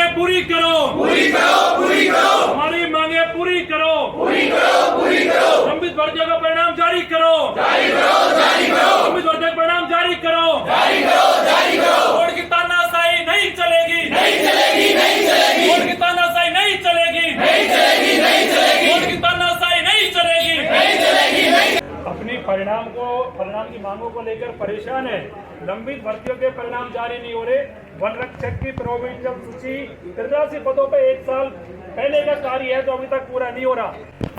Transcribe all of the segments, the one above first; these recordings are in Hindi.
मांगे पूरी करो, पूरी करो, पूरी करो, हमारी मांगे पूरी करो, पूरी करो, पूरी करो, लंबित भर्तियों का परिणाम जारी करो, जारी करो, जारी करो, लंबित भर्तियों का परिणाम जारी करो, जारी करो, जारी करो। बोर्ड की तानाशाही नहीं चलेगी, नहीं चलेगी, नहीं चलेगी, बोर्ड की तानाशाही नहीं चलेगी, नहीं चलेगी, नहीं चलेगी, बोर्ड की तानाशाही नहीं चलेगी। नहीं चलेगी, नहीं। अपनी परिणाम की मांगों को लेकर परेशान है। लंबित भर्तियों के परिणाम जारी नहीं हो रहे। वन रक्षक की प्रोविंशियल सूची 83 पदों पे 1 साल पहले का कार्य है जो अभी तक पूरा नहीं हो रहा।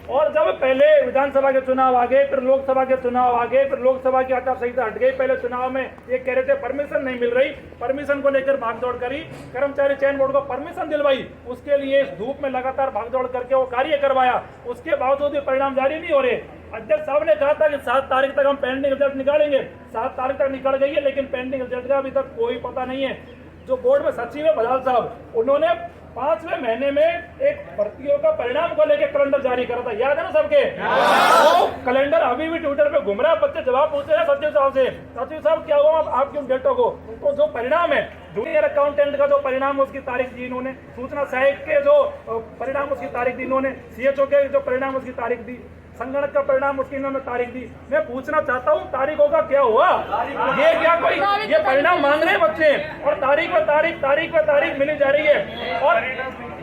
और जब पहले विधानसभा के चुनाव आ गए, फिर लोकसभा के चुनाव आ गए, फिर लोकसभा की आचार संहिता हट गई। पहले चुनाव में ये कह रहे थे परमिशन नहीं मिल रही, परमिशन को लेकर भागदौड़ करी, कर्मचारी चयन बोर्ड को परमिशन दिलवाई, उसके लिए इस धूप में लगातार भागदौड़ करके वो कार्य करवाया। उसके बावजूद भी परिणाम जारी नहीं हो रहे। अध्यक्ष साहब ने कहा था कि 7 तारीख तक हम पेंडिंग रिजल्ट निकालेंगे। 7 तारीख तक निकल गई है, लेकिन पेंडिंग रिजल्ट का अभी तक कोई पता नहीं है। जो बोर्ड में सचिव है बजाल साहब, उन्होंने 5वें महीने में एक भर्तियों का परिणाम को लेकर कैलेंडर जारी करा था, याद है ना सबके? वो कैलेंडर अभी भी ट्विटर पे घूम रहा है। बच्चे जवाब पूछ रहे हैं सचिव साहब से, सचिव साहब क्या हुआ आप क्यों डेटो को? तो जो परिणाम है, जूनियर अकाउंटेंट का जो परिणाम उसकी तारीख दी इन्होंने, सूचना सहायक के जो परिणाम उसकी तारीख दी इन्होंने, सीएचओ के जो परिणाम उसकी तारीख दी, संगणक का परिणाम उसकी इन्होंने तारीख दी। मैं पूछना चाहता हूँ तारीखों का क्या हुआ? ये क्या कोई ये परिणाम मांग रहे हैं बच्चे, और तारीख पे तारीख मिली जा रही है और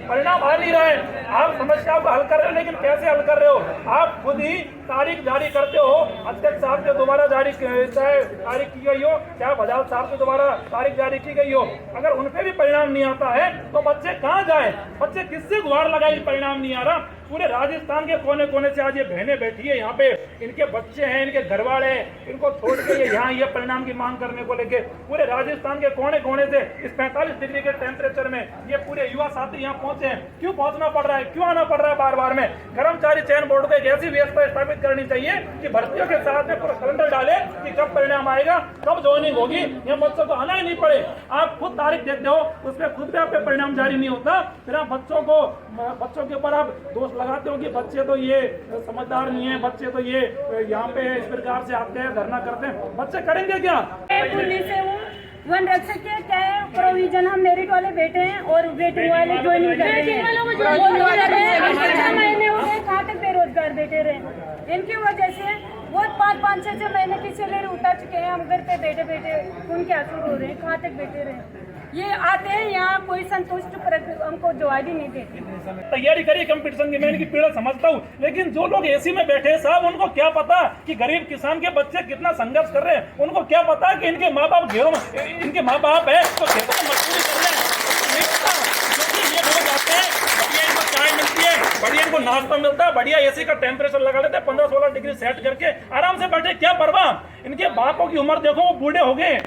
परिणाम आ नहीं रहा है। आप समस्या को हल कर रहे हो, लेकिन कैसे हल कर रहे हो? आप खुद ही तारीख जारी करते हो, अध्यक्ष साहब के दोबारा जारी तारीख की गई हो, क्या बजाज साहब के दोबारा तारीख जारी की गई हो, अगर उनपे भी परिणाम नहीं आता है तो बच्चे कहाँ जाए? बच्चे किससे गुहार लगाए? परिणाम नहीं आ रहा। पूरे राजस्थान के कोने कोने से आज ये बहनें बैठी है यहाँ पे, इनके बच्चे हैं, इनके घरवाले हैं, इनको छोड़ के ये यहाँ ये परिणाम की मांग करने को लेके पूरे राजस्थान के कोने कोने से इस 45 डिग्री के टेम्परेचर में ये पूरे युवा साथी यहाँ पहुंचे हैं। क्यों पहुंचना पड़ रहा है? क्यों आना पड़ रहा है बार बार में? कर्मचारी चयन बोर्ड को एक ऐसी व्यवस्था स्थापित करनी चाहिए कि भर्तियों के साथ में पूरा कैलेंडर डाले कि कब परिणाम आएगा, कब ज्वाइनिंग होगी, या बच्चों को आना ही नहीं पड़े। आप खुद तारीख देते हो, उसमें खुद भी आपके परिणाम जारी नहीं होता, फिर आप बच्चों के ऊपर आप दोष लगाते हो कि बच्चे तो ये समझदार नहीं है, बच्चे तो ये यहाँ पे इस प्रकार से आते हैं, धरना करते हैं। बच्चे करेंगे क्या? पुलिस है वो वन रक्षक के क्या है प्रोविजन, हम मेरिट वाले बैठे हैं और वेटिंग वाले ज्वाइनिंग कर रहे हैं। 6 महीने हो गए, कहाँ तक बेरोजगार बैठे रहे? इनकी वजह से वो 5-5, 6 महीने की सैलरी उठा चुके हैं। हम घर पे बैठे बैठे उनके आंसू रो रहे हैं, कहाँ तक बैठे रहे? ये आते हैं यहाँ, कोई संतुष्ट हमको जवाब ही नहीं देते। तैयारी करिए कंपटीशन की, मैं इनकी पीड़ा समझता हूँ, लेकिन जो लोग एसी में बैठे हैं साहब, उनको क्या पता कि गरीब किसान के बच्चे कितना संघर्ष कर रहे हैं? उनको क्या पता कि इनके माँ बाप घेरों में, इनके माँ बाप है तो खेतों में मजदूरी कर रहे हैं? नहीं पता, क्योंकि ये लोग आते हैं, बढ़िया इनको चाय मिलती है, बढ़िया इनको नाश्ता मिलता है, बढ़िया एसी का टेम्परेचर लगा लेते हैं, 15-16 डिग्री सेट करके आराम से बैठे। क्या परवाह? इनके बापों की उम्र देखो, वो बूढ़े हो गए।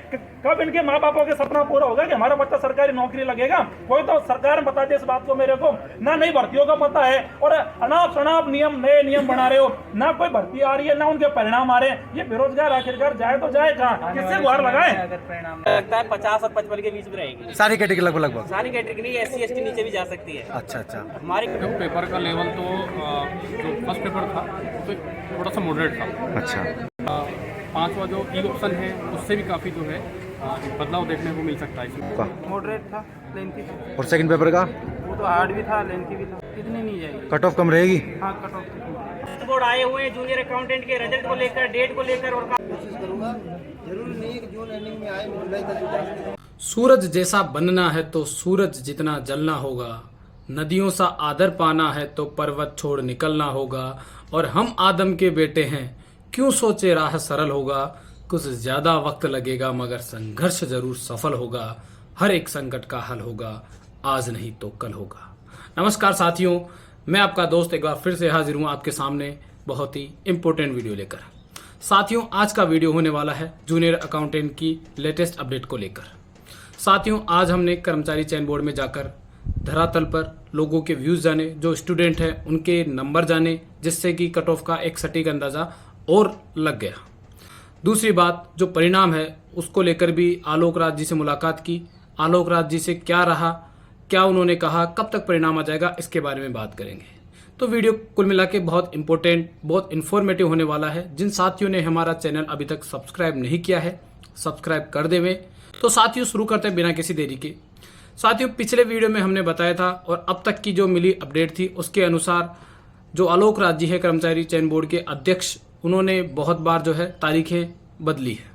कब इनके माँ बापों के सपना पूरा होगा कि हमारा बच्चा सरकारी नौकरी लगेगा? कोई तो सरकार बता दे इस बात को मेरे को। ना नई भर्तियों का पता है, और अनाप शनाप नए नियम बना रहे हो, ना कोई भर्ती आ रही है, ना उनके परिणाम आ रहे हैं। ये बेरोजगार आखिरकार जाए तो जाए कहाँ? किससे गुहार लगाए? लगता है 50 और 55 के बीच में रहेगी सारी कैटेगरी लगभग सारी कैटेगरी। SC ST नीचे भी जा सकती है। अच्छा। हमारी पेपर का लेवल तो जो फर्स्ट पेपर था तो थोड़ा सा मॉडरेट था। अच्छा। 5वां जो ई ऑप्शन है उससे भी काफ़ी जो है बदलाव देखने को मिल सकता है इसमें। मॉडरेट था, लेंथी था, और सेकंड पेपर का वो तो हार्ड भी था, लेंथी भी था। इतनी नहीं जाएगी, कट ऑफ कम रहेगी। हाँ कट ऑफ। बोर्ड आए हुए हैं जूनियर अकाउंटेंट के रिजल्ट को लेकर, डेट को लेकर, और कोशिश करूँगा, जरूरी नहीं है कि जून एंडिंग में आए, जुलाई तक जा सकते हैं। सूरज जैसा बनना है तो सूरज जितना जलना होगा, नदियों सा आदर पाना है तो पर्वत छोड़ निकलना होगा, और हम आदम के बेटे हैं, क्यों सोचे राह सरल होगा, कुछ ज्यादा वक्त लगेगा मगर संघर्ष जरूर सफल होगा, हर एक संकट का हल होगा, आज नहीं तो कल होगा। नमस्कार साथियों, मैं आपका दोस्त एक बार फिर से हाजिर हूँ आपके सामने बहुत ही इम्पोर्टेंट वीडियो लेकर। साथियों, आज का वीडियो होने वाला है जूनियर अकाउंटेंट की लेटेस्ट अपडेट को लेकर। साथियों, आज हमने कर्मचारी चयन बोर्ड में जाकर धरातल पर लोगों के व्यूज जाने, जो स्टूडेंट हैं उनके नंबर जाने, जिससे कि कट ऑफ का एक सटीक अंदाजा और लग गया। दूसरी बात, जो परिणाम है उसको लेकर भी आलोक राज जी से मुलाकात की। आलोक राज जी से क्या रहा, क्या उन्होंने कहा, कब तक परिणाम आ जाएगा, इसके बारे में बात करेंगे। तो वीडियो कुल मिला के बहुत इंपॉर्टेंट, बहुत इन्फॉर्मेटिव होने वाला है। जिन साथियों ने हमारा चैनल अभी तक सब्सक्राइब नहीं किया है, सब्सक्राइब कर देवे। तो साथियों, शुरू करते हैं बिना किसी देरी के। साथियों, पिछले वीडियो में हमने बताया था और अब तक की जो मिली अपडेट थी उसके अनुसार जो आलोक राज जी है कर्मचारी चयन बोर्ड के अध्यक्ष, उन्होंने बहुत बार जो है तारीखें बदली है।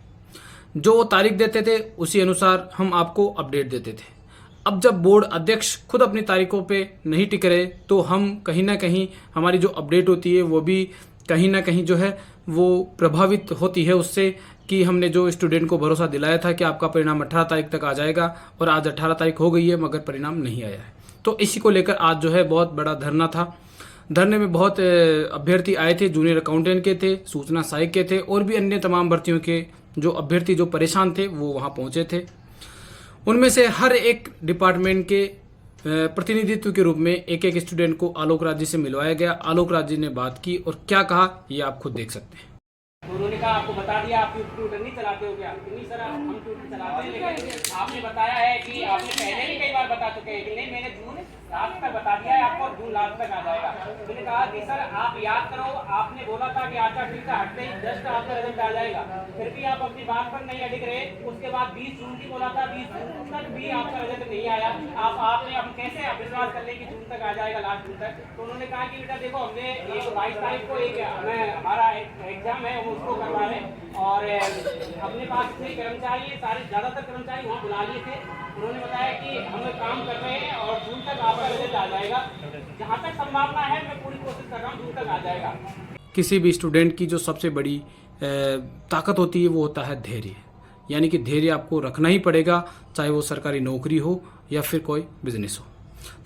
जो वो तारीख देते थे उसी अनुसार हम आपको अपडेट देते थे। अब जब बोर्ड अध्यक्ष खुद अपनी तारीखों पे नहीं टिक रहे तो हम कहीं ना कहीं हमारी जो अपडेट होती है वो भी कहीं ना कहीं जो है वो प्रभावित होती है उससे कि हमने जो स्टूडेंट को भरोसा दिलाया था कि आपका परिणाम 18 तारीख तक आ जाएगा और आज 18 तारीख हो गई है मगर परिणाम नहीं आया है। तो इसी को लेकर आज जो है बहुत बड़ा धरना था। धरने में बहुत अभ्यर्थी आए थे, जूनियर अकाउंटेंट के थे, सूचना सहायक के थे और भी अन्य तमाम भर्तियों के जो अभ्यर्थी जो परेशान थे वो वहां पहुंचे थे। उनमें से हर एक डिपार्टमेंट के प्रतिनिधित्व के रूप में एक एक स्टूडेंट को आलोक राज जी से मिलवाया गया। आलोक राज जी ने बात की और क्या कहा ये आप खुद देख सकते हैं। उन्होंने कहा आपको बता दिया आप ट्यूटर नहीं चलाते हो क्या? नहीं सर, हम ट्यूटर चलाते हैं, लेकिन आपने बताया है कि आपने पहले भी कई बार बता चुके हैं कि नहीं मैंने जून लास्ट तक बता दिया है आपको और जून लास्ट तक आ जाएगा। मैंने कहा कि सर आप याद करो, आपने बोला था कि आचार-संहिता हटते ही जस्ट आपका रिजल्ट आ जाएगा, फिर भी आप अपनी बात पर नहीं अडिग रहे। उसके बाद 20 जून की बोला था, 20 जून तक भी आपका रिजल्ट नहीं आया। आपने अब कैसे आप विश्वास कर ले कि जून तक आ जाएगा, लास्ट जून तक? तो उन्होंने कहा कि बेटा देखो, हमने 22 तारीख को हमारा एग्जाम है वो उसको करवा रहे और अपने पास इतने कर्मचारी है, सारे ज्यादातर कर्मचारी वहाँ बुला लिए थे। उन्होंने बताया कि हम लोग काम कर रहे हैं और जून तक आपका रिजल्ट आ जाएगा। जहाँ तक संभावना है मैं पूरी कोशिश कर रहा हूँ, जून तक आ जाएगा। किसी भी स्टूडेंट की जो सबसे बड़ी ताकत होती है वो होता है धैर्य, यानी कि धैर्य आपको रखना ही पड़ेगा, चाहे वो सरकारी नौकरी हो या फिर कोई बिजनेस हो।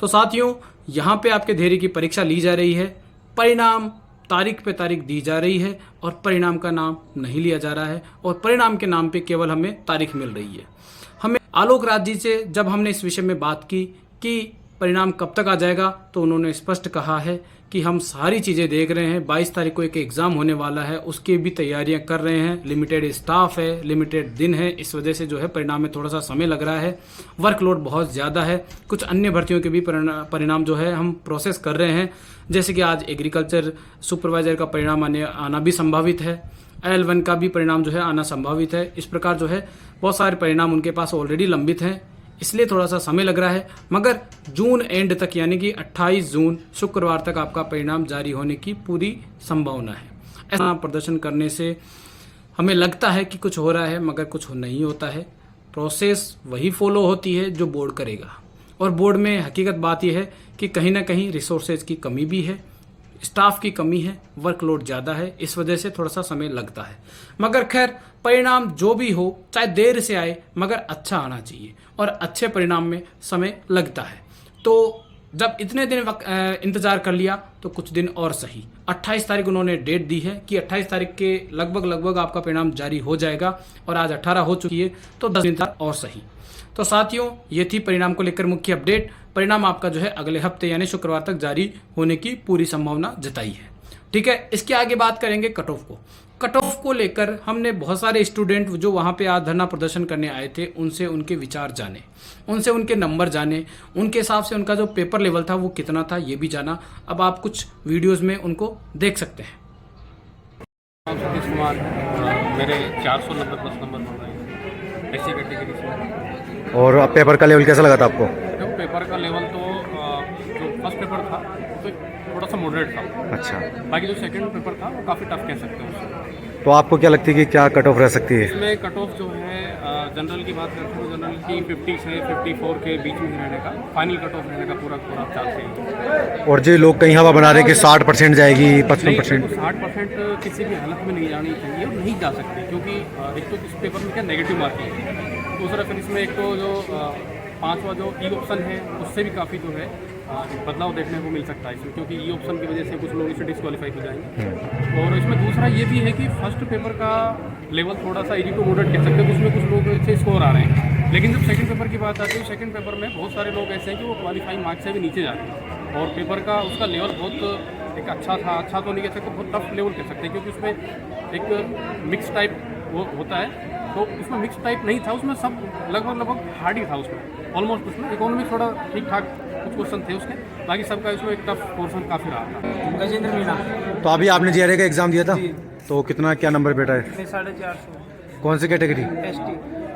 तो साथियों, यहाँ पे आपके धैर्य की परीक्षा ली जा रही है, परिणाम तारीख पे तारीख दी जा रही है और परिणाम का नाम नहीं लिया जा रहा है और परिणाम के नाम पे केवल हमें तारीख मिल रही है। हमें आलोक राज जी से जब हमने इस विषय में बात की कि परिणाम कब तक आ जाएगा तो उन्होंने स्पष्ट कहा है कि हम सारी चीज़ें देख रहे हैं, 22 तारीख को एक एग्ज़ाम होने वाला है, उसकी भी तैयारियां कर रहे हैं, लिमिटेड स्टाफ है, लिमिटेड दिन है, इस वजह से जो है परिणाम में थोड़ा सा समय लग रहा है, वर्कलोड बहुत ज़्यादा है। कुछ अन्य भर्तियों के भी परिणाम जो है हम प्रोसेस कर रहे हैं, जैसे कि आज एग्रीकल्चर सुपरवाइजर का परिणाम आना भी संभावित है, L1 का भी परिणाम जो है आना संभावित है। इस प्रकार जो है बहुत सारे परिणाम उनके पास ऑलरेडी लंबित हैं, इसलिए थोड़ा सा समय लग रहा है, मगर जून एंड तक यानी कि 28 जून शुक्रवार तक आपका परिणाम जारी होने की पूरी संभावना है। ऐसा प्रदर्शन करने से हमें लगता है कि कुछ हो रहा है मगर कुछ नहीं होता है। प्रोसेस वही फॉलो होती है जो बोर्ड करेगा और बोर्ड में हकीकत बात यह है कि कहीं ना कहीं रिसोर्सेज की कमी भी है, स्टाफ की कमी है, वर्कलोड ज़्यादा है, इस वजह से थोड़ा सा समय लगता है। मगर खैर परिणाम जो भी हो, चाहे देर से आए मगर अच्छा आना चाहिए और अच्छे परिणाम में समय लगता है। तो जब इतने दिन इंतजार कर लिया तो कुछ दिन और सही। 28 तारीख उन्होंने डेट दी है कि 28 तारीख के लगभग आपका परिणाम जारी हो जाएगा और आज 18 हो चुकी है, तो 10 दिन और सही। तो साथियों, ये थी परिणाम को लेकर मुख्य अपडेट। परिणाम आपका जो है अगले हफ्ते यानी शुक्रवार तक जारी होने की पूरी संभावना जताई है। ठीक है, इसके आगे बात करेंगे कट ऑफ को। कट ऑफ को लेकर हमने बहुत सारे स्टूडेंट जो वहां पे आज धरना प्रदर्शन करने आए थे उनसे उनके विचार जाने, उनसे उनके नंबर जाने, उनके हिसाब से उनका जो पेपर लेवल था वो कितना था ये भी जाना। अब आप कुछ वीडियोस में उनको देख सकते हैं। सतीश कुमार, मेरे 490 प्लस नंबर मिल रहे हैं ऐसी कैटेगरी से। और अब पेपर का लेवल कैसा लगा था आपको? तो पेपर का लेवल तो जो फर्स्ट पेपर था तो थोड़ा सा मॉडरेट था। अच्छा। बाकी जो सेकंड पेपर था वो काफ़ी टफ कह सकते हैं उससे। तो आपको क्या लगती है कि क्या कट ऑफ रह सकती है? इसमें कट ऑफ जो है जनरल की बात करते हैं, जनरल की 50 से 54 के बीच में ही रहने का फाइनल कट ऑफ रहने का पूरा चांस है। और जो लोग कहीं हवा बना रहे हैं कि 60% जाएगी, 55%, 60% किसी भी हालत में नहीं जानी चाहिए और नहीं जा सकती, क्योंकि एक तो इस पेपर में क्या नेगेटिव मार्किंग है, दूसरा फिर इसमें एक तो जो 5वां जो ई ऑप्शन है उससे भी काफ़ी जो है बदलाव देखने को मिल सकता है इसमें, क्योंकि ई ऑप्शन की वजह से कुछ लोग इससे डिस्क्वालीफाई हो जाएंगे। और इसमें दूसरा ये भी है कि फर्स्ट पेपर का लेवल थोड़ा सा इजी टू मॉडरेट कह सकते हैं, उसमें कुछ लोग अच्छे स्कोर आ रहे हैं। लेकिन जब सेकंड पेपर की बात आती है, सेकंड पेपर में बहुत सारे लोग ऐसे हैं कि वो क्वालिफाइंग मार्क्स से भी नीचे जाते हैं और पेपर का उसका लेवल बहुत एक अच्छा था, अच्छा तो नहीं कह सकते, बहुत टफ लेवल कह सकते हैं, क्योंकि उसमें एक मिक्स टाइप वो होता है। तो उसमें मिक्स टाइप नहीं था, उसमें सब लगभग हार्ड ही था उसमें ऑलमोस्ट। उसमें इकोनॉमिक्स थोड़ा ठीक ठाक कुछ क्वेश्चन थे उसके, बाकी सबका इसमें एक टफ पोर्शन काफ़ी रहा था। गजेंद्र मीणा। तो अभी आपने जीआरए का एग्जाम दिया था, तो कितना क्या नंबर बेटा है? 450। कौन सी कैटेगरी? ST।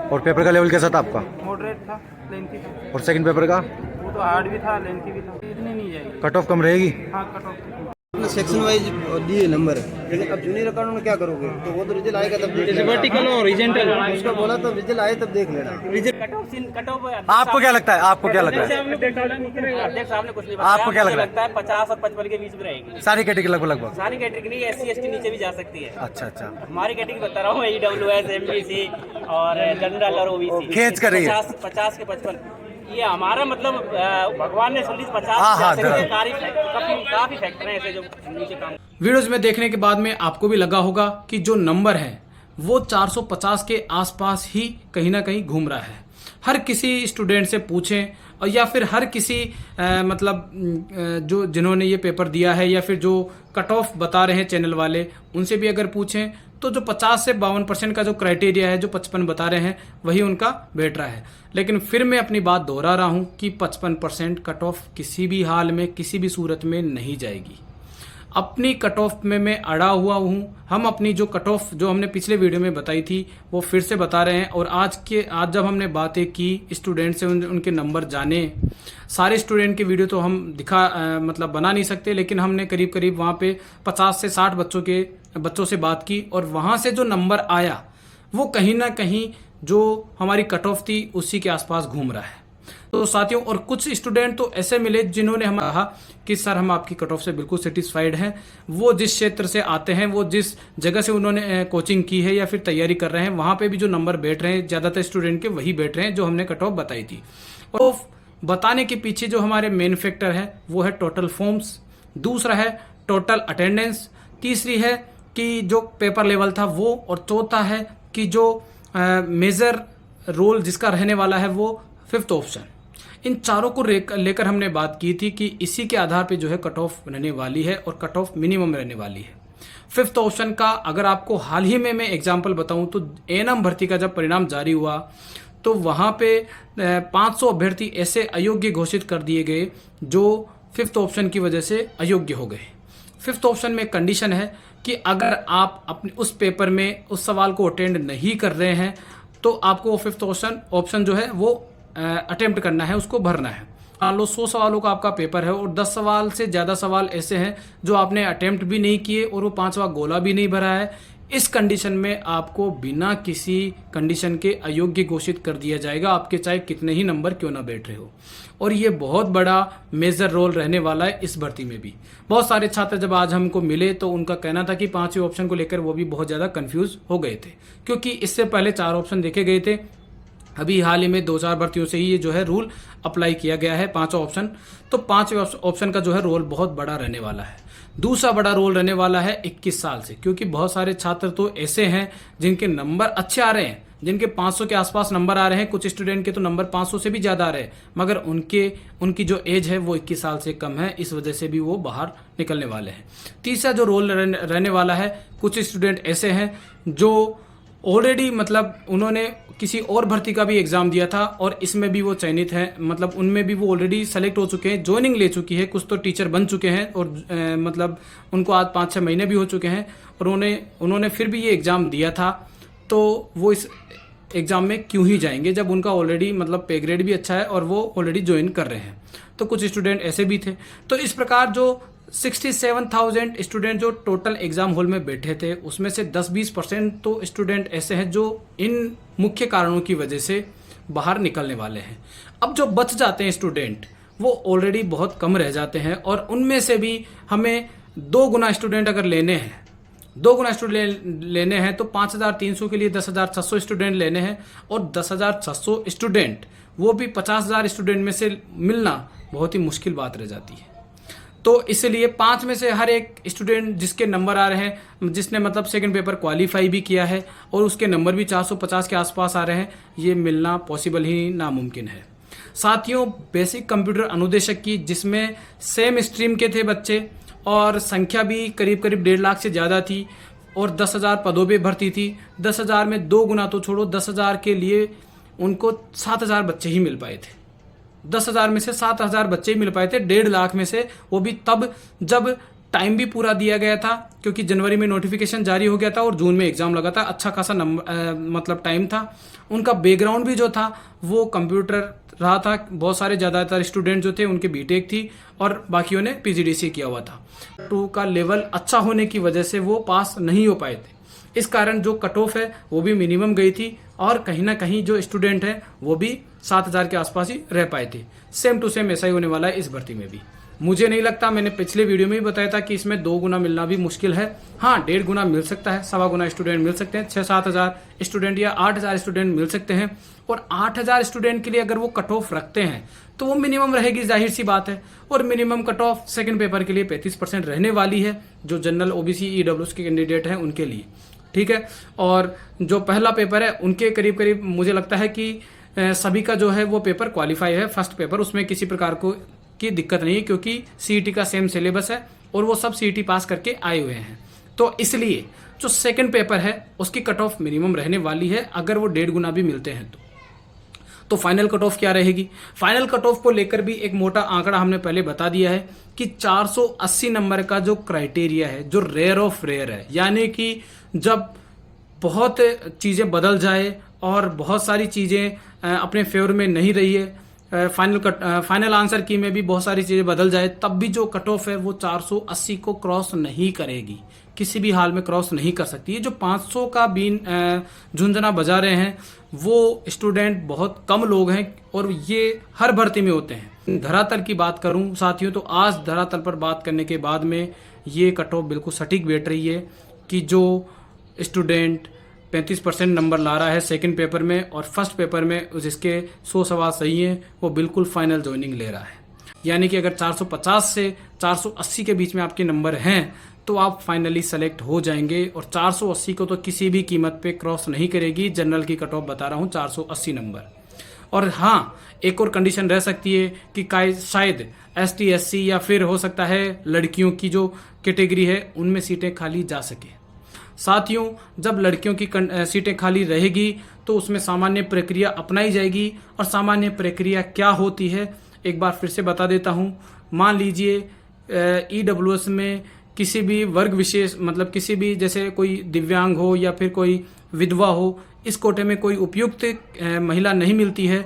और पेपर का लेवल कैसा था आपका? मॉडरेट था, लेंथी था। और सेकंड पेपर का? वो तो हार्ड भी था, लेंथी भी था। इतनी नहीं जाएगी। कट ऑफ कम रहेगी? हाँ, कट ऑफ सेक्शन वाइज दिए नंबर, लेकिन अब जूनियर अकाउंट में क्या करोगे? तो वो तो रिजल्ट आएगा तब देख लेना। वर्टिकल और हॉरिजॉन्टल उसका बोला तो रिजल्ट आए तब देख लेना। कट ऑफ आपको क्या लगता है? आपको क्या लगता है? अध्यक्ष साहब ने कुछ नहीं बताया। आपको क्या लग रहा है? लगता है 50 और 55 के बीच में रहेगी सारी कैटेगरी लगभग? सारी कैटेगरी नहीं, SC ST नीचे भी जा सकती है। अच्छा अच्छा। हमारी कैटेगरी बता रहा हूँ, EWS MBC और जनरल और OBC खींच कर रही है। 50 के 55। ये हमारा मतलब भगवान ने 50 हाँ, काफी फैक्टर हैं ऐसे जो नीचे काम। वीडियोज में देखने के बाद में आपको भी लगा होगा कि जो नंबर है वो 450 के आसपास ही कहीं ना कहीं घूम रहा है। हर किसी स्टूडेंट से पूछें और या फिर हर किसी जो जिन्होंने ये पेपर दिया है या फिर जो कट ऑफ बता रहे हैं चैनल वाले, उनसे भी अगर पूछें तो जो 50 से 52% का जो क्राइटेरिया है, जो 55 बता रहे हैं, वही उनका बैठ रहा है। लेकिन फिर मैं अपनी बात दोहरा रहा हूं कि 55% कट ऑफ किसी भी हाल में, किसी भी सूरत में नहीं जाएगी। अपनी कट ऑफ में मैं अड़ा हुआ हूं। हम अपनी जो कट ऑफ जो हमने पिछले वीडियो में बताई थी वो फिर से बता रहे हैं। और आज जब हमने बातें की स्टूडेंट से, उनके नंबर जाने, सारे स्टूडेंट के वीडियो तो हम मतलब बना नहीं सकते, लेकिन हमने करीब करीब वहाँ पे 50 से 60 बच्चों से बात की और वहाँ से जो नंबर आया वो कहीं ना कहीं जो हमारी कट ऑफ थी उसी के आसपास घूम रहा है। तो साथियों, और कुछ स्टूडेंट तो ऐसे मिले जिन्होंने हमें कहा कि सर हम आपकी कट ऑफ से बिल्कुल सेटिस्फाइड हैं। वो जिस क्षेत्र से आते हैं, वो जिस जगह से उन्होंने कोचिंग की है या फिर तैयारी कर रहे हैं, वहां पे भी जो नंबर बैठ रहे हैं ज्यादातर स्टूडेंट के वही बैठ रहे हैं जो हमने कट ऑफ बताई थी। और बताने के पीछे जो हमारे मेन फैक्टर है वो है टोटल फॉर्म्स, दूसरा है टोटल अटेंडेंस, तीसरी है कि जो पेपर लेवल था वो, और चौथा है कि जो मेजर रोल जिसका रहने वाला है वो फिफ्थ ऑप्शन। इन चारों को लेकर हमने बात की थी कि इसी के आधार पे जो है कट ऑफ रहने वाली है और कट ऑफ मिनिमम रहने वाली है। फिफ्थ ऑप्शन का अगर आपको हाल ही में मैं एग्जांपल बताऊं तो A&M भर्ती का जब परिणाम जारी हुआ तो वहां पे 500 अभ्यर्थी ऐसे अयोग्य घोषित कर दिए गए जो फिफ्थ ऑप्शन की वजह से अयोग्य हो गए। फिफ्थ ऑप्शन में कंडीशन है कि अगर आप अपने उस पेपर में उस सवाल को अटेंड नहीं कर रहे हैं तो आपको फिफ्थ ऑप्शन जो है वो अटेम्प्ट करना है, उसको भरना है। मान लो 100 सवालों का आपका पेपर है और 10 सवाल से ज़्यादा सवाल ऐसे हैं जो आपने अटेम्प्ट भी नहीं किए और वो 5वां गोला भी नहीं भरा है। इस कंडीशन में आपको बिना किसी कंडीशन के अयोग्य घोषित कर दिया जाएगा, आपके चाहे कितने ही नंबर क्यों ना बैठ रहे हो। और ये बहुत बड़ा मेजर रोल रहने वाला है इस भर्ती में भी। बहुत सारे छात्र जब आज हमको मिले तो उनका कहना था कि 5वें ऑप्शन को लेकर वो भी बहुत ज़्यादा कंफ्यूज हो गए थे, क्योंकि इससे पहले 4 ऑप्शन देखे गए थे। अभी हाल ही में 2-4 भर्तियों से ही ये जो है रूल अप्लाई किया गया है 5वां ऑप्शन। तो 5वें ऑप्शन का जो है रोल बहुत बड़ा रहने वाला है। दूसरा बड़ा रोल रहने वाला है 21 साल से, क्योंकि बहुत सारे छात्र तो ऐसे हैं जिनके नंबर अच्छे आ रहे हैं, जिनके 500 के आसपास नंबर आ रहे हैं, कुछ स्टूडेंट के तो नंबर 500 से भी ज्यादा आ रहे हैं, मगर उनकी जो एज है वो 21 साल से कम है, इस वजह से भी वो बाहर निकलने वाले हैं। तीसरा जो रोल रहने वाला है, कुछ स्टूडेंट ऐसे हैं जो ऑलरेडी मतलब उन्होंने किसी और भर्ती का भी एग्जाम दिया था और इसमें भी वो चयनित हैं, मतलब उनमें भी वो ऑलरेडी सेलेक्ट हो चुके हैं, ज्वाइनिंग ले चुकी है, कुछ तो टीचर बन चुके हैं और मतलब उनको आज 5-6 महीने भी हो चुके हैं और उन्होंने फिर भी ये एग्जाम दिया था। तो वो इस एग्जाम में क्यों ही जाएंगे जब उनका ऑलरेडी मतलब पे ग्रेड भी अच्छा है और वो ऑलरेडी ज्वाइन कर रहे हैं। तो कुछ स्टूडेंट ऐसे भी थे। तो इस प्रकार जो 67,000 स्टूडेंट जो टोटल एग्जाम हॉल में बैठे थे उसमें से 10-20% तो स्टूडेंट ऐसे हैं जो इन मुख्य कारणों की वजह से बाहर निकलने वाले हैं। अब जो बच जाते हैं स्टूडेंट वो ऑलरेडी बहुत कम रह जाते हैं और उनमें से भी हमें 2 गुना स्टूडेंट अगर लेने हैं, 2 गुना स्टूडेंट लेने हैं तो 5,300 के लिए 10,600 स्टूडेंट लेने हैं और 10,600 स्टूडेंट वो भी 50,000 स्टूडेंट में से मिलना बहुत ही मुश्किल बात रह जाती है। तो इसलिए 5 में से हर एक स्टूडेंट जिसके नंबर आ रहे हैं, जिसने मतलब सेकंड पेपर क्वालिफाई भी किया है और उसके नंबर भी 450 के आसपास आ रहे हैं, ये मिलना पॉसिबल ही नामुमकिन है। साथियों, बेसिक कंप्यूटर अनुदेशक की जिसमें सेम स्ट्रीम के थे बच्चे और संख्या भी करीब करीब 1.5 लाख से ज़्यादा थी और 10,000 पदों पे भर्ती थी। 10,000 में 2 गुना तो छोड़ो, 10,000 के लिए उनको 7,000 बच्चे ही मिल पाए थे। 10,000 में से 7,000 बच्चे ही मिल पाए थे 1.5 लाख में से, वो भी तब जब टाइम भी पूरा दिया गया था क्योंकि जनवरी में नोटिफिकेशन जारी हो गया था और जून में एग्जाम लगा था। अच्छा खासा मतलब टाइम था। उनका बैकग्राउंड भी जो था वो कंप्यूटर रहा था। बहुत सारे ज़्यादातर स्टूडेंट जो थे उनके बीटेक थी और बाकियों ने पीजीडीसी किया हुआ था। 2 का लेवल अच्छा होने की वजह से वो पास नहीं हो पाए थे। इस कारण जो कट ऑफ है वो भी मिनिमम गई थी और कहीं ना कहीं जो स्टूडेंट है वो भी 7000 के आसपास ही रह पाए थे। सेम टू सेम ऐसा ही होने वाला है इस भर्ती में भी। मुझे नहीं लगता, मैंने पिछले वीडियो में भी बताया था कि इसमें 2 गुना मिलना भी मुश्किल है। हाँ, 1.5 गुना मिल सकता है, 1.25 गुना स्टूडेंट मिल सकते हैं, 6-7 हज़ार स्टूडेंट या 8,000 स्टूडेंट मिल सकते हैं। और 8,000 स्टूडेंट के लिए अगर वो कट ऑफ रखते हैं तो वो मिनिमम रहेगी, जाहिर सी बात है। और minimum cut off second paper के लिए 35% रहने वाली है, जो जनरल ओबीसी ईडब्ल्यूएस के कैंडिडेट हैं उनके लिए, ठीक है। और जो पहला पेपर है उनके करीब करीब मुझे लगता है कि सभी का जो है वो पेपर क्वालिफाई है। फर्स्ट पेपर उसमें किसी प्रकार की दिक्कत नहीं है क्योंकि सीईटी का सेम सिलेबस है और वो सब सीईटी पास करके आए हुए हैं। तो इसलिए जो सेकंड पेपर है उसकी कट ऑफ मिनिमम रहने वाली है, अगर वो 1.5 गुना भी मिलते हैं तो फाइनल कट ऑफ क्या रहेगी। फाइनल कट ऑफ को लेकर भी एक मोटा आंकड़ा हमने पहले बता दिया है कि 480 नंबर का जो क्राइटेरिया है, जो रेयर ऑफ रेयर है, यानी कि जब बहुत चीज़ें बदल जाए और बहुत सारी चीज़ें अपने फेवर में नहीं रही है, फाइनल आंसर की में भी बहुत सारी चीज़ें बदल जाए, तब भी जो कट ऑफ है वो 480 को क्रॉस नहीं करेगी, किसी भी हाल में क्रॉस नहीं कर सकती। ये जो 500 का बीन झुंझुना बजा रहे हैं वो स्टूडेंट बहुत कम लोग हैं और ये हर भर्ती में होते हैं। धरातल की बात करूं साथियों तो आज धरातल पर बात करने के बाद में ये कट ऑफ बिल्कुल सटीक बैठ रही है कि जो स्टूडेंट 35% नंबर ला रहा है सेकंड पेपर में और फर्स्ट पेपर में जिसके 100 सवाल सही हैं वो बिल्कुल फाइनल ज्वाइनिंग ले रहा है। यानी कि अगर 450 से 480 के बीच में आपके नंबर हैं तो आप फाइनली सेलेक्ट हो जाएंगे और 480 को तो किसी भी कीमत पे क्रॉस नहीं करेगी। जनरल की कट ऑफ बता रहा हूँ 480 नंबर। और हाँ, एक और कंडीशन रह सकती है कि शायद ST SC या फिर हो सकता है लड़कियों की जो कैटेगरी है उनमें सीटें खाली जा सके। साथियों, जब लड़कियों की सीटें खाली रहेगी तो उसमें सामान्य प्रक्रिया अपनाई जाएगी। और सामान्य प्रक्रिया क्या होती है एक बार फिर से बता देता हूँ। मान लीजिए EWS में किसी भी वर्ग विशेष, मतलब किसी भी, जैसे कोई दिव्यांग हो या फिर कोई विधवा हो, इस कोटे में कोई उपयुक्त महिला नहीं मिलती है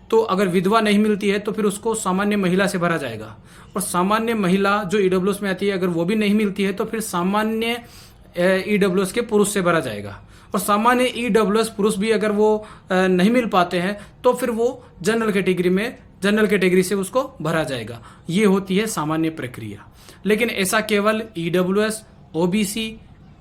तो अगर विधवा नहीं मिलती है तो फिर उसको सामान्य महिला से भरा जाएगा। और सामान्य महिला जो EWS में आती है अगर वो भी नहीं मिलती है तो फिर सामान्य EWS के पुरुष से भरा जाएगा। और सामान्य EWS पुरुष भी अगर वो नहीं मिल पाते हैं तो फिर वो जनरल कैटेगरी से उसको भरा जाएगा। ये होती है सामान्य प्रक्रिया। लेकिन ऐसा केवल EWS, OBC,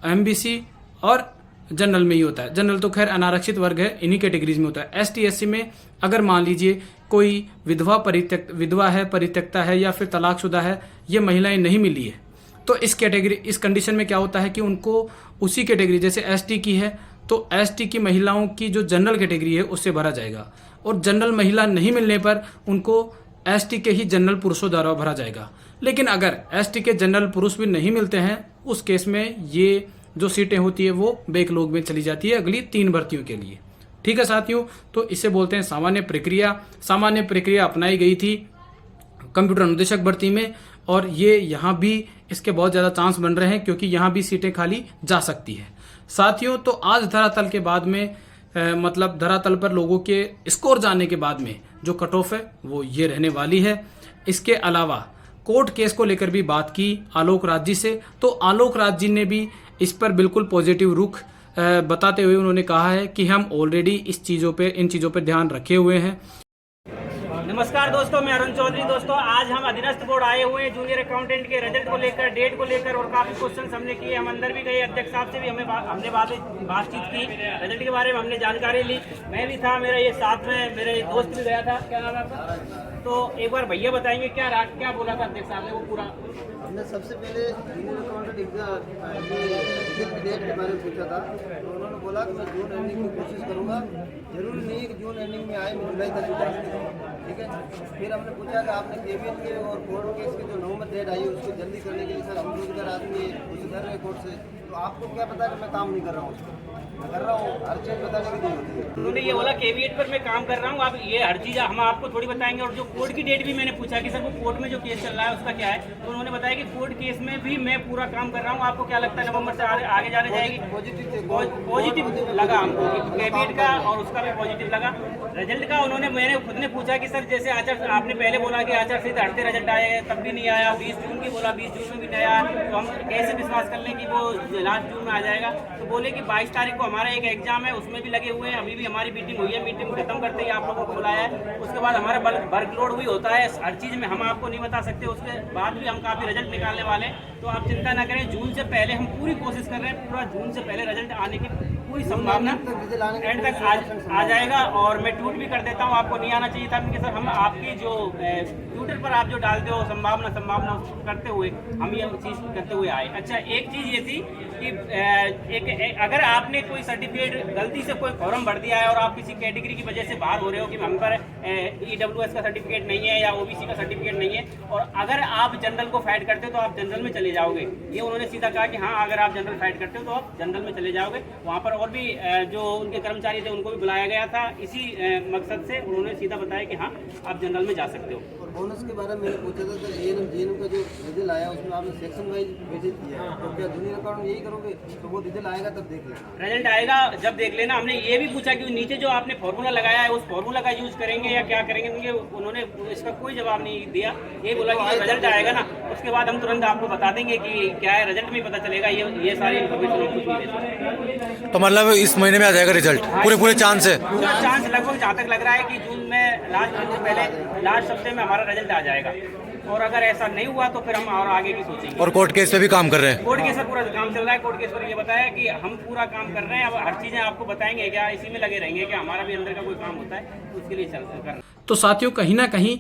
MBC और जनरल में ही होता है। जनरल तो खैर अनारक्षित वर्ग है, इन्हीं कैटेगरीज में होता है। ST SC में अगर मान लीजिए कोई विधवा है, परित्यक्ता है या फिर तलाकशुदा है, ये महिलाएं नहीं मिली है तो इस कंडीशन में क्या होता है कि उनको उसी कैटेगरी, जैसे ST की है तो ST की महिलाओं की जो जनरल कैटेगरी है उससे भरा जाएगा। और जनरल महिला नहीं मिलने पर उनको ST के ही जनरल पुरुषों द्वारा भरा जाएगा। लेकिन अगर ST के जनरल पुरुष भी नहीं मिलते हैं उस केस में ये जो सीटें होती है वो बैकलॉग में चली जाती है अगली 3 भर्तियों के लिए। ठीक है साथियों, तो इसे बोलते हैं सामान्य प्रक्रिया। सामान्य प्रक्रिया अपनाई गई थी कंप्यूटर अनुदेशक भर्ती में और ये यहाँ भी इसके बहुत ज़्यादा चांस बन रहे हैं क्योंकि यहाँ भी सीटें खाली जा सकती है। साथियों, तो आज धरातल के बाद में मतलब धरातल पर लोगों के स्कोर जाने के बाद में जो कट ऑफ है वो ये रहने वाली है। इसके अलावा कोर्ट केस को लेकर भी बात की आलोक राज जी से, तो आलोक राज जी ने भी इस पर बिल्कुल पॉजिटिव रुख बताते हुए उन्होंने कहा है कि हम ऑलरेडी इन चीज़ों पर ध्यान रखे हुए हैं। नमस्कार दोस्तों, मैं अरुण चौधरी। दोस्तों, आज हम अधीनस्थ बोर्ड आए हुए हैं जूनियर अकाउंटेंट के रिजल्ट को लेकर, डेट को लेकर और काफी क्वेश्चन हमने किए। हम अंदर भी गए, अध्यक्ष साहब से भी हमने बातचीत की, रिजल्ट के बारे में हमने जानकारी ली। मैं भी था, मेरा ये साथ में मेरे दोस्त भी गया था। क्या नाम है आपका? तो एक बार भैया बताएंगे क्या बोला था अध्यक्ष साहब ने वो पूरा। हमने सबसे पहले जूनियर अकाउंटेंट एग्जाम डेट के बारे में पूछा था तो उन्होंने बोला कि मैं जून एंडिंग की कोशिश करूंगा। जरूरी नहीं कि जून एंडिंग में आए, मैं जुलाई तक भी जा सकता हूँ। ठीक है। फिर हमने पूछा कि आपने केवीएट के और कोर्ट केस के जो नवंबर डेट आई है उसको जल्दी करने के लिए सर हम रोजगार आदमी उधर रहे कोर्ट से, तो आपको क्या पता कि मैं काम नहीं कर रहा हूँ? मैं कर रहा हूँ, हर चीज़ बताने की नहीं होती है। उन्होंने ये बोला केवीएट पर मैं काम कर रहा हूँ, आप ये हर चीज़ हम आपको थोड़ी बताएंगे। और जो कोर्ट की डेट भी मैंने पूछा कि सर वो कोर्ट में जो केस चल रहा है उसका क्या है, तो उन्होंने बताया कि कोर्ट केस में भी मैं पूरा काम कर रहा हूँ। आपको क्या लगता है नवंबर से आगे जाने जाएगी? पॉजिटिव लगा हमको केवीएट का और उसका भी पॉजिटिव लगा। रिजल्ट का मैंने खुद ने पूछा कि सर जैसे आपने पहले बोला कि आचार संहिता हटते रिजल्ट आए, तब भी नहीं आया। 20 जून की बोला, 20 जून में भी नहीं आया, तो हम कैसे विश्वास कर लें कि वो लास्ट जून में आ जाएगा? तो बोले कि 22 तारीख को हमारा एक एग्जाम है, उसमें भी लगे हुए हैं। अभी भी हमारी मीटिंग हुई है, मीटिंग खत्म करते ही आप लोगों को बुलाया है। उसके बाद हमारा वर्कलोड भी होता है, हर चीज़ में हम आपको नहीं बता सकते। उसके बाद भी हम काफ़ी रिजल्ट निकालने वाले हैं, तो आप चिंता ना करें। जून से पहले हम पूरी कोशिश कर रहे हैं, पूरा जून से पहले रिजल्ट आने की पूरी संभावना एंड तक आ जाएगा। और मैं ट्वीट भी कर देता हूँ, आपको नहीं आना चाहिए था क्योंकि सर हम आपकी जो ट्विटर पर आप जो डालते हो संभावना करते हुए हम ये चीज़ करते हुए आए। अच्छा, एक चीज़ ये थी कि अगर आपने कोई सर्टिफिकेट गलती से कोई फॉर्म भर दिया है और आप किसी कैटेगरी की वजह से बाहर हो रहे हो कि हम पर EWS का सर्टिफिकेट नहीं है या OBC का सर्टिफिकेट नहीं है, और अगर आप जनरल को फाइट करते हो तो आप जनरल में चले जाओगे। ये उन्होंने सीधा कहा कि हाँ, अगर आप जनरल फाइट करते हो तो आप जनरल में चले जाओगे। वहाँ पर और भी जो उनके कर्मचारी थे उनको भी बुलाया गया था इसी मकसद से। उन्होंने सीधा बताया कि हाँ, आप जनरल में जा सकते हो। और बोनस के बारे में मैंने पूछा था सर, ANM का जो रिजल्ट आया उसमें आपने सेक्शन वाइज वेटेज किया, तो क्या जूनियर अकाउंट यही करोगे? तो वो रिजल्ट आएगा तब देख लेना। रिजल्ट आएगा जब देख लेना। हमने ये भी पूछा कि नीचे जो आपने फॉर्मूला लगाया है उस फॉर्मूला का यूज करेंगे या क्या करेंगे, क्योंकि उन्होंने इसका कोई जवाब नहीं दिया। ये बोला कि जब रिजल्ट आएगा ना उसके बाद हम तुरंत आपको बता देंगे कि क्या है, रिजल्ट में पता चलेगा। ये सारी इन्फॉर्मेशन। तो मतलब इस महीने में आ जाएगा रिजल्ट? पूरे चांस है? पूरा चांस लगभग जहाँ तक लग रहा है कि जून में लास्ट हफ्ते में हमारा रिजल्ट आ जाएगा। और अगर ऐसा नहीं हुआ तो फिर हम और आगे की सोचेंगे। और कोर्ट केस पे भी काम कर रहे हैं? कोर्ट केस पर पूरा काम चल रहा है। कोर्ट केस पर ये बताया कि हम पूरा काम कर रहे हैं। अब हर चीजें आपको बताएंगे, क्या इसी में लगे रहेंगे, क्या हमारा भी अंदर का कोई काम होता है उसके लिए चल कर। तो साथियों, कहीं ना कहीं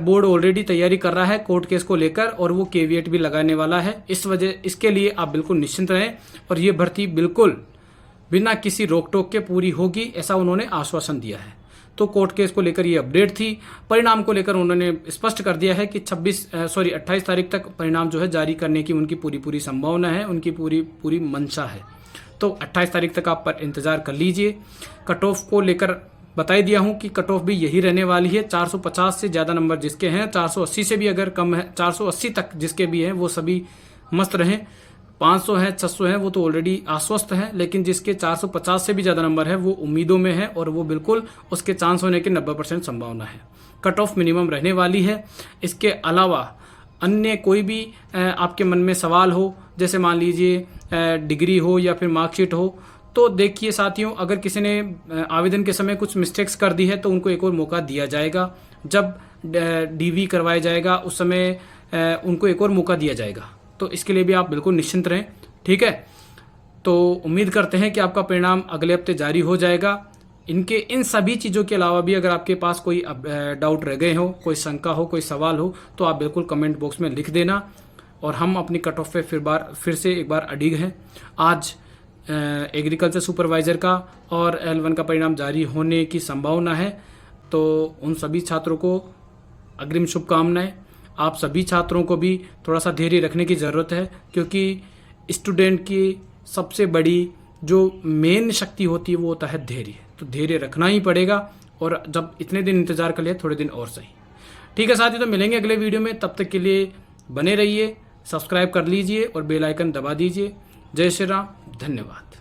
बोर्ड ऑलरेडी तैयारी कर रहा है कोर्ट केस को लेकर और वो केवीएट भी लगाने वाला है। इसके लिए आप बिल्कुल निश्चिंत रहें और ये भर्ती बिल्कुल बिना किसी रोक टोक के पूरी होगी, ऐसा उन्होंने आश्वासन दिया है। तो कोर्ट केस को लेकर ये अपडेट थी। परिणाम को लेकर उन्होंने स्पष्ट कर दिया है कि 28 तारीख तक परिणाम जो है जारी करने की उनकी पूरी संभावना है, उनकी पूरी मंशा है। तो 28 तारीख तक आप पर इंतजार कर लीजिए। कट ऑफ को लेकर बता दिया हूं कि कट ऑफ भी यही रहने वाली है। 450 से ज़्यादा नंबर जिसके हैं, 480 से भी अगर कम है, 480 तक जिसके भी हैं वो सभी मस्त रहें। 500 है, 600 है, वो तो ऑलरेडी आश्वस्त है, लेकिन जिसके 450 से भी ज़्यादा नंबर है वो उम्मीदों में है और वो बिल्कुल उसके चांस होने की 90% संभावना है। कट ऑफ मिनिमम रहने वाली है। इसके अलावा अन्य कोई भी आपके मन में सवाल हो, जैसे मान लीजिए डिग्री हो या फिर मार्कशीट हो, तो देखिए साथियों, अगर किसी ने आवेदन के समय कुछ मिस्टेक्स कर दी है तो उनको एक और मौका दिया जाएगा। जब DV करवाया जाएगा उस समय उनको एक और मौका दिया जाएगा। तो इसके लिए भी आप बिल्कुल निश्चिंत रहें, ठीक है। तो उम्मीद करते हैं कि आपका परिणाम अगले हफ्ते जारी हो जाएगा। इन सभी चीज़ों के अलावा भी अगर आपके पास कोई डाउट रह गए हो, कोई शंका हो, कोई सवाल हो, तो आप बिल्कुल कमेंट बॉक्स में लिख देना और हम अपनी कट ऑफ पे फिर से एक बार अडिग हैं। आज एग्रीकल्चर सुपरवाइजर का और L1 का परिणाम जारी होने की संभावना है। तो उन सभी छात्रों को अग्रिम शुभकामनाएं। आप सभी छात्रों को भी थोड़ा सा धैर्य रखने की ज़रूरत है, क्योंकि स्टूडेंट की सबसे बड़ी जो मेन शक्ति होती है वो होता है धैर्य। तो धैर्य रखना ही पड़ेगा, और जब इतने दिन इंतज़ार कर लिया, थोड़े दिन और सही। ठीक है साथियों, तो मिलेंगे अगले वीडियो में। तब तक के लिए बने रहिए, सब्सक्राइब कर लीजिए और बेल आइकन दबा दीजिए। जय श्री राम, धन्यवाद।